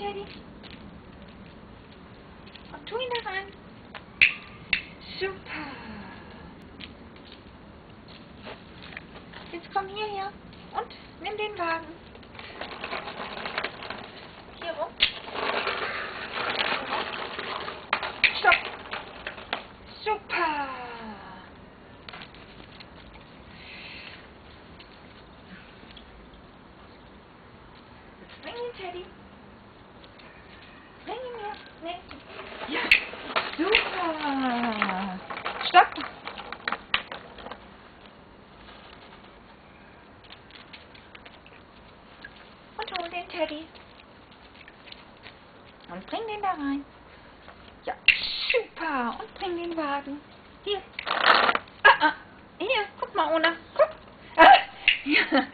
Teddy. Und tu ihn da rein. Super. Jetzt komm hierher und nimm den Wagen. Hier rum. Stopp. Super. Jetzt bring ihn, Teddy. Bring ihn her. Nee. Ja. Super. Stopp. Und hol den Teddy. Und bring den da rein. Ja, super. Und bring den Wagen. Hier. Hier, guck mal, Ona. Guck. Ja.